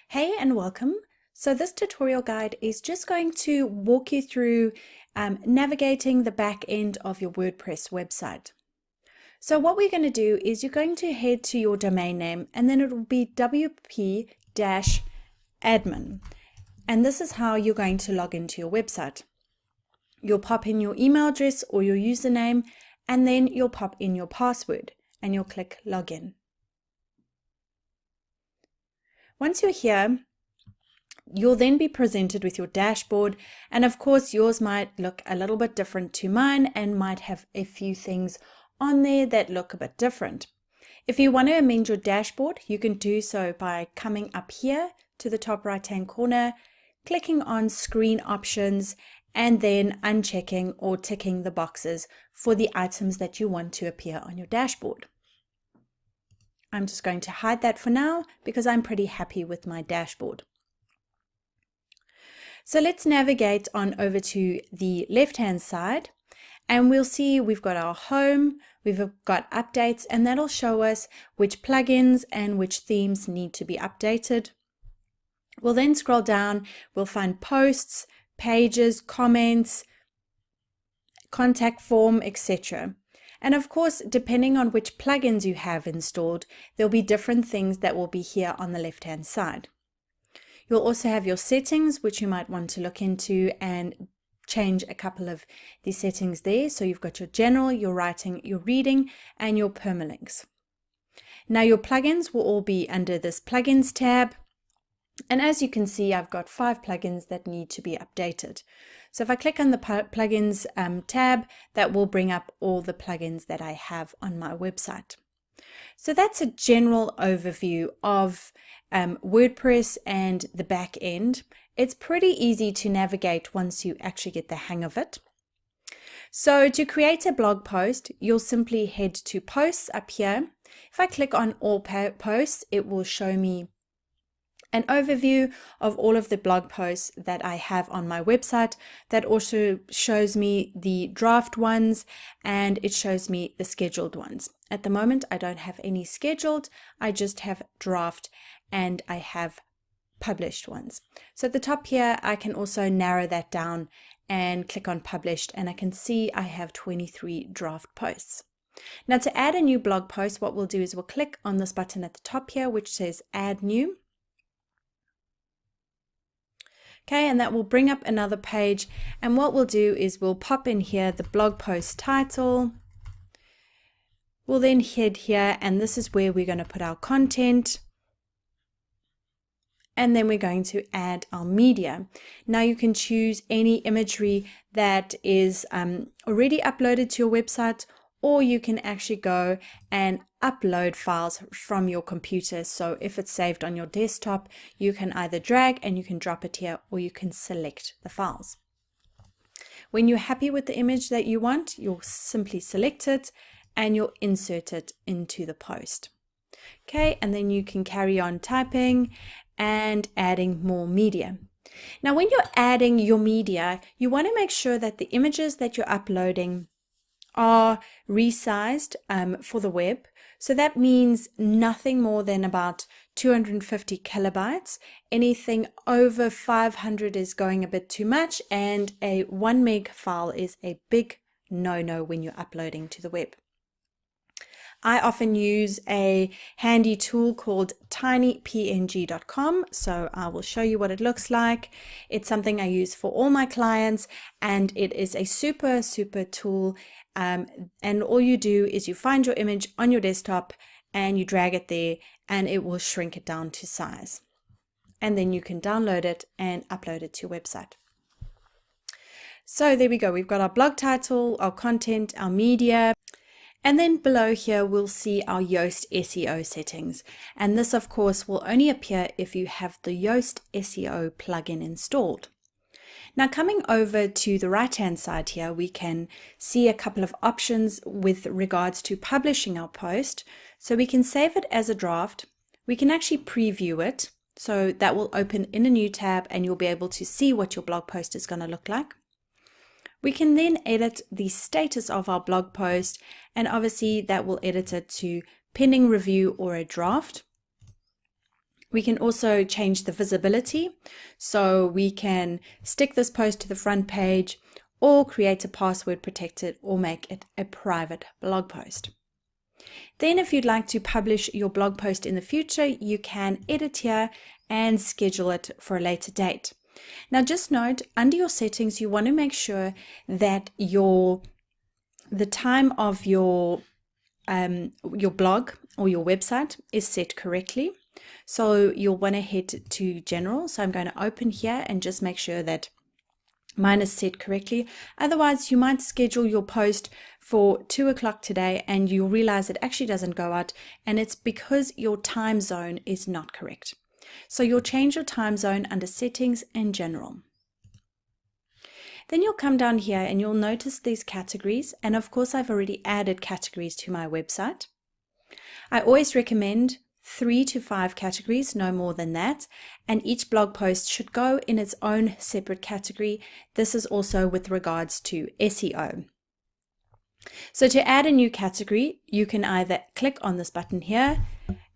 Hey and welcome. So this tutorial guide is just going to walk you through navigating the back end of your WordPress website. So what we're going to do is you're going to head to your domain name and then it will be wp-admin. And this is how you're going to log into your website. You'll pop in your email address or your username and then you'll pop in your password and you'll click login. Once you're here, you'll then be presented with your dashboard, and of course yours might look a little bit different to mine and might have a few things on there that look a bit different. If you want to amend your dashboard, you can do so by coming up here to the top right hand corner, clicking on screen options, and then unchecking or ticking the boxes for the items that you want to appear on your dashboard. I'm just going to hide that for now because I'm pretty happy with my dashboard. So let's navigate on over to the left-hand side and we'll see we've got our home, we've got updates, and that'll show us which plugins and which themes need to be updated. We'll then scroll down, we'll find posts, pages, comments, contact form, etc. And of course, depending on which plugins you have installed, there'll be different things that will be here on the left-hand side. You'll also have your settings, which you might want to look into and change a couple of the settings there. So you've got your general, your writing, your reading, and your permalinks. Now your plugins will all be under this plugins tab. And as you can see, I've got 5 plugins that need to be updated. So if I click on the plugins tab, that will bring up all the plugins that I have on my website. So that's a general overview of WordPress and the back end. It's pretty easy to navigate once you actually get the hang of it. So to create a blog post, you'll simply head to posts up here. If I click on all posts, it will show me an overview of all of the blog posts that I have on my website. That also shows me the draft ones and it shows me the scheduled ones. At the moment, I don't have any scheduled, I just have draft and I have published ones. So at the top here, I can also narrow that down and click on published and I can see I have 23 draft posts. Now to add a new blog post, what we'll do is we'll click on this button at the top here, which says add new. Okay, and that will bring up another page, and what we'll do is we'll pop in here the blog post title. We'll then head here and this is where we're going to put our content, and then we're going to add our media. Now you can choose any imagery that is already uploaded to your website, or you can actually go and upload files from your computer. So if it's saved on your desktop, you can either drag and you can drop it here, or you can select the files. When you're happy with the image that you want, you'll simply select it and you'll insert it into the post. Okay, and then you can carry on typing and adding more media. Now when you're adding your media, you want to make sure that the images that you're uploading are resized for the web. So that means nothing more than about 250 kilobytes. Anything over 500 is going a bit too much, and a 1 meg file is a big no-no when you're uploading to the web. I often use a handy tool called tinypng.com, so I will show you what it looks like. It's something I use for all my clients, and it is a super tool. And all you do is you find your image on your desktop and you drag it there, and it will shrink it down to size. And then you can download it and upload it to your website. So there we go. We've got our blog title, our content, our media. And then below here, we'll see our Yoast SEO settings. And this, of course, will only appear if you have the Yoast SEO plugin installed. Now coming over to the right-hand side here, we can see a couple of options with regards to publishing our post. So we can save it as a draft. We can actually preview it. So that will open in a new tab and you'll be able to see what your blog post is going to look like. We can then edit the status of our blog post, and obviously that will edit it to pending review or a draft. We can also change the visibility, so we can stick this post to the front page or create a password protected or make it a private blog post. Then if you'd like to publish your blog post in the future, you can edit here and schedule it for a later date. Now just note, under your settings, you want to make sure that the time of your blog or your website is set correctly. So you'll want to head to general. So I'm going to open here and just make sure that mine is set correctly. Otherwise, you might schedule your post for 2 o'clock today and you'll realize it actually doesn't go out, and it's because your time zone is not correct. So you'll change your time zone under settings and general. Then you'll come down here and you'll notice these categories, and of course I've already added categories to my website. I always recommend 3 to 5 categories, no more than that, and each blog post should go in its own separate category. This is also with regards to SEO. So to add a new category, you can either click on this button here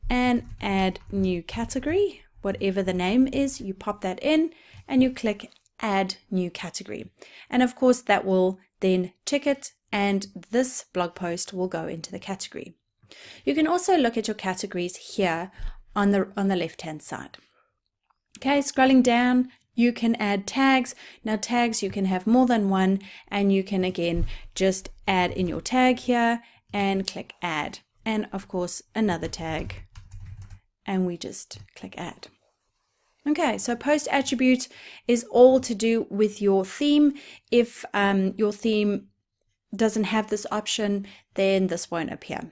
and add new category, whatever the name is, you pop that in and you click add new category. And of course that will then check it and this blog post will go into the category. You can also look at your categories here on the left hand side. Okay, scrolling down, you can add tags. Now tags, you can have more than one, and you can again just add in your tag here and click add, and of course another tag, and we just click add. Okay, so post attribute is all to do with your theme. If your theme doesn't have this option, then this won't appear.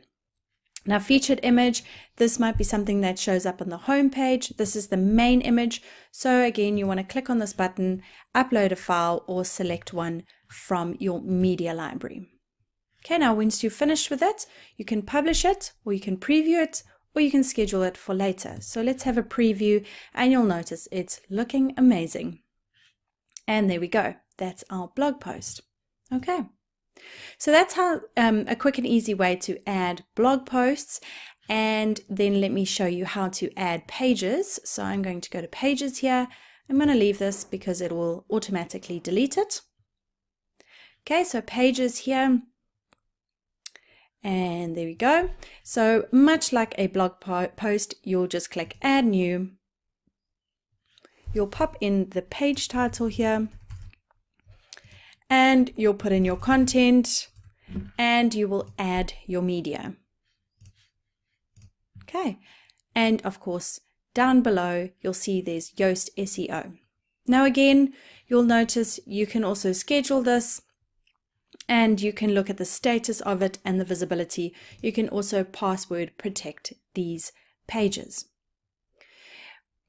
Now featured image, this might be something that shows up on the home page. This is the main image. So again, you want to click on this button, upload a file or select one from your media library. Okay, now once you've finished with it, you can publish it or you can preview it or you can schedule it for later. So let's have a preview and you'll notice it's looking amazing. And there we go. That's our blog post. Okay. So that's how a quick and easy way to add blog posts. And then let me show you how to add pages. So I'm going to go to pages here. I'm going to leave this because it will automatically delete it. Okay, so pages here. And there we go. So much like a blog post, you'll just click add new. You'll pop in the page title here. And you'll put in your content and you will add your media. Okay, and of course down below you'll see there's Yoast SEO. Now again, you'll notice you can also schedule this and you can look at the status of it and the visibility. You can also password protect these pages.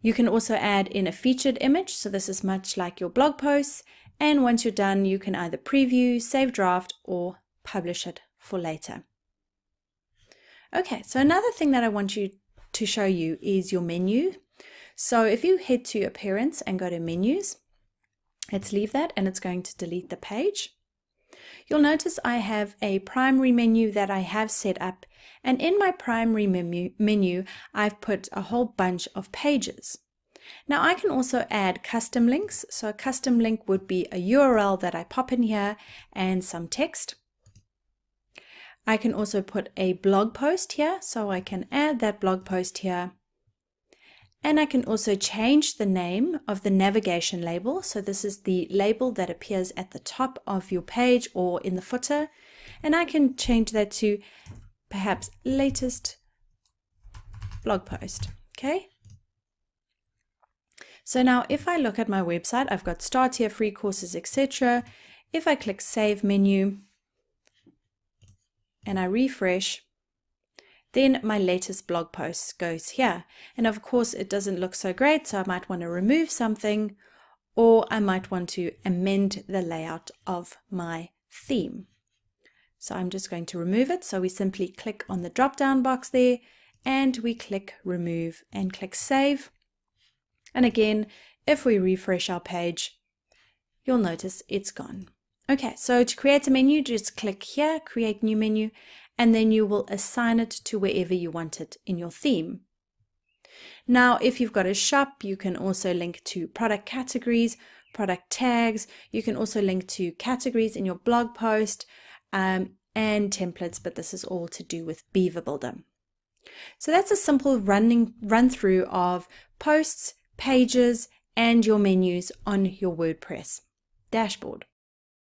You can also add in a featured image, so this is much like your blog posts. And once you're done, you can either preview, save draft, or publish it for later. Okay, so another thing that I want you to show you is your menu. So if you head to Appearance and go to Menus, let's leave that and it's going to delete the page. You'll notice I have a primary menu that I have set up, and in my primary menu I've put a whole bunch of pages. Now I can also add custom links. So a custom link would be a URL that I pop in here and some text. I can also put a blog post here, so I can add that blog post here. And I can also change the name of the navigation label. So this is the label that appears at the top of your page or in the footer. And I can change that to perhaps latest blog post. Okay. So now if I look at my website, I've got start here, free courses, etc. If I click save menu and I refresh, then my latest blog post goes here. And of course it doesn't look so great, so I might want to remove something, or I might want to amend the layout of my theme. So I'm just going to remove it. So we simply click on the drop down box there and we click remove and click save. And again, if we refresh our page, you'll notice it's gone. Okay, so to create a menu, just click here, create new menu, and then you will assign it to wherever you want it in your theme. Now, if you've got a shop, you can also link to product categories, product tags. You can also link to categories in your blog post and templates, but this is all to do with Beaver Builder. So that's a simple run through of posts, pages, and your menus on your WordPress dashboard.